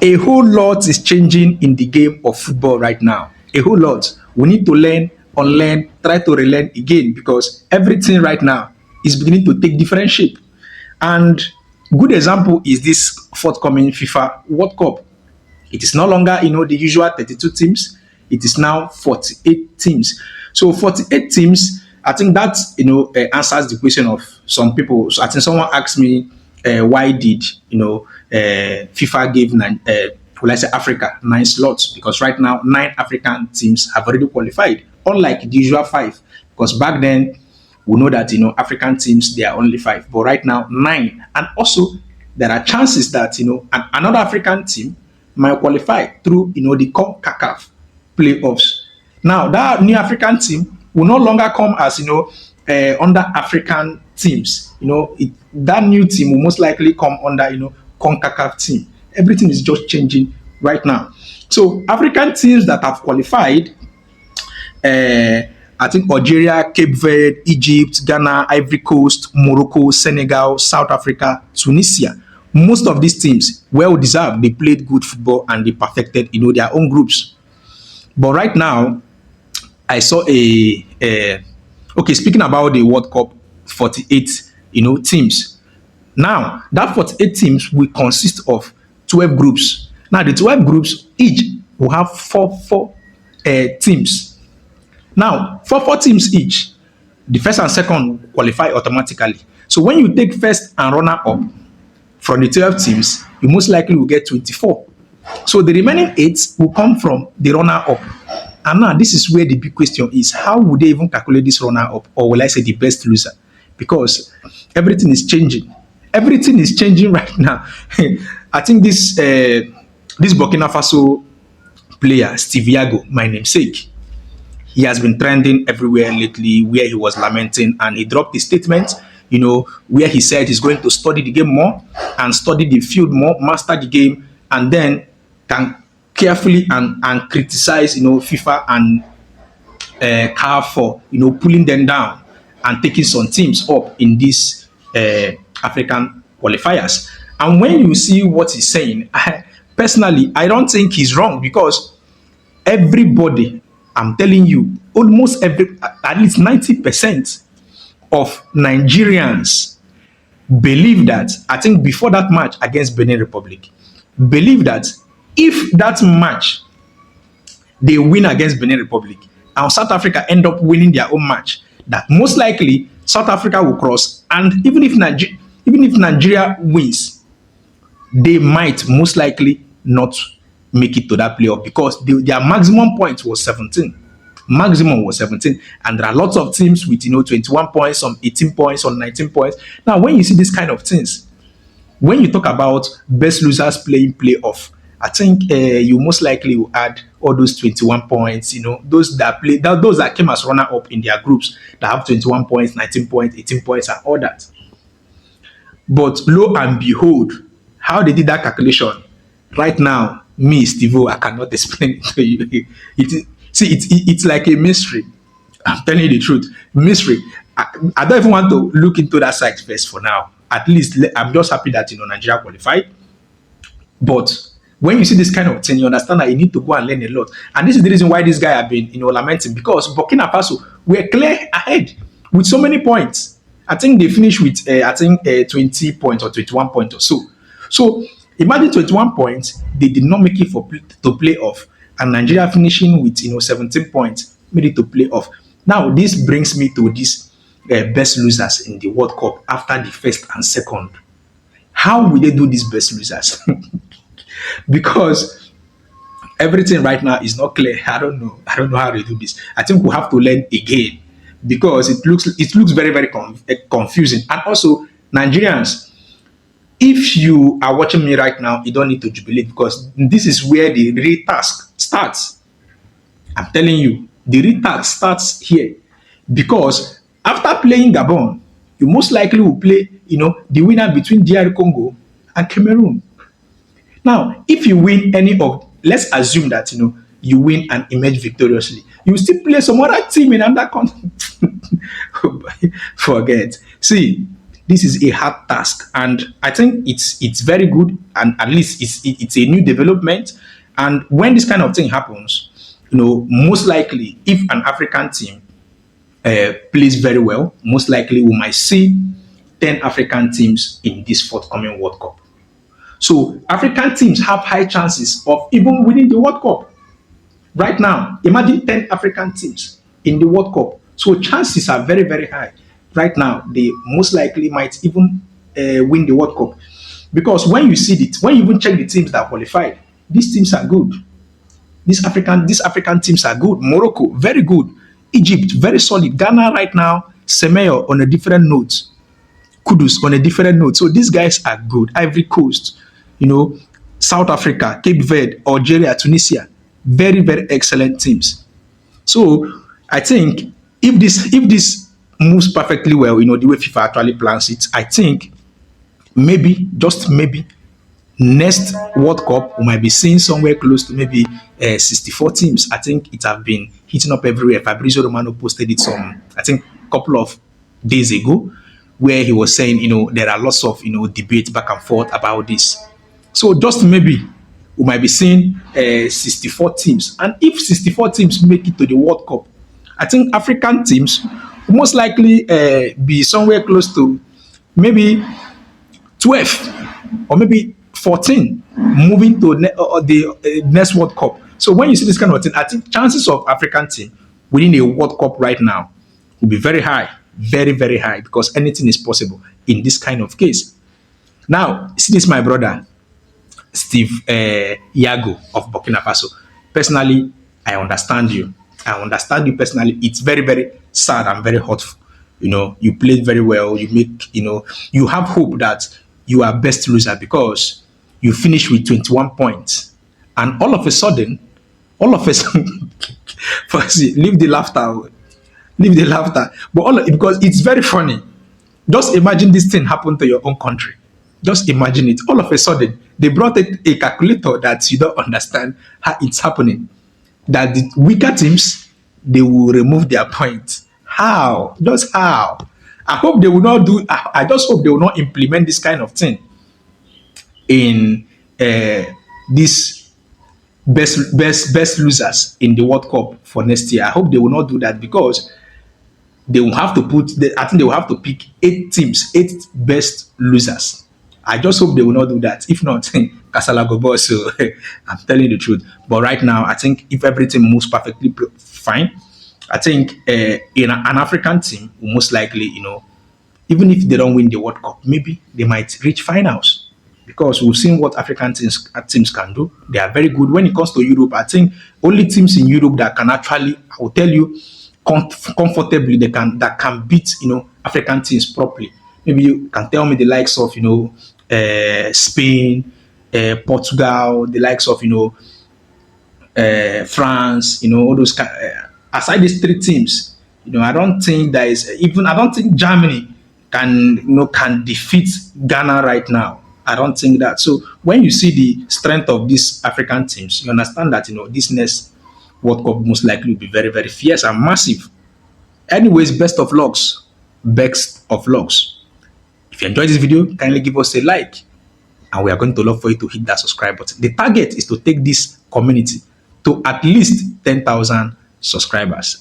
A whole lot is changing in the game of football right now. A whole lot. We need to learn, unlearn, try to relearn again because everything right now is beginning to take different shape. And good example is this forthcoming FIFA World Cup. It is no longer, the usual 32 teams. It is now 48 teams. So 48 teams, I think that, answers the question of some people. So I think someone asked me, why did, FIFA give will I say Africa 9 slots? Because right now 9 African teams have already qualified, unlike the usual 5. Because back then we know that African teams they are only 5, but right now 9. And also there are chances that another African team might qualify through the CONCACAF playoffs. Now that new African team will no longer come as under African teams. That new team will most likely come under CONCACAF team. Everything is just changing right now. So African teams that have qualified, I think Algeria, Cape Verde, Egypt, Ghana, Ivory Coast, Morocco, Senegal, South Africa, Tunisia. Most of these teams, well deserved, they played good football and they perfected their own groups. But right now, I saw okay, speaking about the World Cup, 48 teams. Now that 48 teams will consist of 12 groups. Now the 12 groups each will have four teams. Now four teams each, the first and second qualify automatically. So when you take first and runner up from the 12 teams, you most likely will get 24. So the remaining 8 will come from the runner up. And now this is where the big question is: how would they even calculate this runner up, or will I say the best loser? Because everything is changing. Everything is changing right now. I think this Burkina Faso player, Steve Yago, my namesake, he has been trending everywhere lately, where he was lamenting and he dropped a statement, where he said he's going to study the game more and study the field more, master the game, and then can carefully and criticize, FIFA and CAF for, pulling them down and taking some teams up in these African qualifiers. And when you see what he's saying, personally, I don't think he's wrong because everybody, I'm telling you, almost at least 90% of Nigerians believe that, I think before that match against Benin Republic, believe that if that match they win against Benin Republic and South Africa end up winning their own match, that most likely South Africa will cross, and even if Nigeria wins, they might most likely not make it to that playoff because their maximum point was 17. Maximum was 17, and there are lots of teams with 21 points, some 18 points, some 19 points. Now, when you see this kind of things, when you talk about best losers playing playoff, I think you most likely will add all those 21 points, those that came as runner up in their groups that have 21 points, 19 points, 18 points, and all that. But lo and behold, how they did that calculation, right now, me, Steve-O, I cannot explain it to you. It's like a mystery. I'm telling you the truth. Mystery. I don't even want to look into that site first for now. At least I'm just happy that Nigeria qualified. But when you see this kind of thing, you understand that you need to go and learn a lot. And this is the reason why this guy have been lamenting, because Burkina Faso were clear ahead with so many points. I think they finished with 20 points or 21 points or so. So imagine 21 points, they did not make it to play off, and Nigeria finishing with 17 points made it to play off. Now this brings me to this best losers in the World Cup after the first and second. How will they do these best losers? Because everything right now is not clear. I don't know how to do this. I think we have to learn again because it looks very, very confusing. And also, Nigerians, if you are watching me right now, you don't need to jubilate because this is where the real task starts. I'm telling you, the real task starts here. Because after playing Gabon, you most likely will play, the winner between DR Congo and Cameroon. Now, if you win any of, let's assume that, you win and emerge victoriously, you still play some other team in another country. Forget. See, This is a hard task, and I think it's very good, and at least it's a new development. And when this kind of thing happens, most likely, if an African team plays very well, most likely we might see 10 African teams in this forthcoming World Cup. So African teams have high chances of even winning the World Cup. Right now, imagine 10 African teams in the World Cup. So chances are very, very high. Right now, they most likely might even win the World Cup. Because when you see it, when you even check the teams that qualified, these teams are good. These African teams are good. Morocco, very good. Egypt, very solid. Ghana right now, Semeyo on a different note. Kudus on a different note. So these guys are good. Ivory Coast, you know, South Africa, Cape Verde, Algeria, Tunisia, very, very excellent teams. So I think if this moves perfectly well, the way FIFA actually plans it, I think maybe, just maybe, next World Cup we might be seeing somewhere close to maybe 64 teams. I think it have been hitting up everywhere. Fabrizio Romano posted it some, I think, couple of days ago, where he was saying, there are lots of debate back and forth about this. So just maybe we might be seeing 64 teams, and if 64 teams make it to the World Cup, I think African teams will most likely be somewhere close to maybe 12 or maybe 14 moving to the next World Cup. So when you see this kind of thing, I think chances of African team winning a World Cup right now will be very high, very, very high, because anything is possible in this kind of case. Now, see this, my brother, Steve Yago of Burkina Faso. Personally, I understand you. I understand you personally. It's very, very sad and very hurtful. You played very well. You have hope that you are best loser because you finish with 21 points. And all of a sudden, leave the laughter, leave the laughter. But because it's very funny. Just imagine this thing happen to your own country. Just imagine it. All of a sudden, they brought a calculator that you don't understand how it's happening. That the weaker teams, they will remove their points. How? Just how? I hope they will not do. I just hope they will not implement this kind of thing in this best losers in the World Cup for next year. I hope they will not do that, because they will have to I think they will have to pick 8 teams, 8 best losers. I just hope they will not do that. If not, Kasala go boss. So I'm telling you the truth. But right now, I think if everything moves perfectly fine, I think in an African team will most likely, even if they don't win the World Cup, maybe they might reach finals, because we've seen what African teams can do. They are very good. When it comes to Europe, I think only teams in Europe that can actually, I will tell you, comfortably, that can beat African teams properly. Maybe you can tell me the likes of Spain, Portugal, the likes of France, all those aside these 3 teams, I don't think there is even, I don't think Germany can defeat Ghana right now. I don't think that. So when you see the strength of these African teams, you understand that this next World Cup most likely will be very, very fierce and massive. Anyways, best of lucks. Best of lucks. If you enjoyed this video, kindly give us a like, and we are going to love for you to hit that subscribe button. The target is to take this community to at least 10,000 subscribers.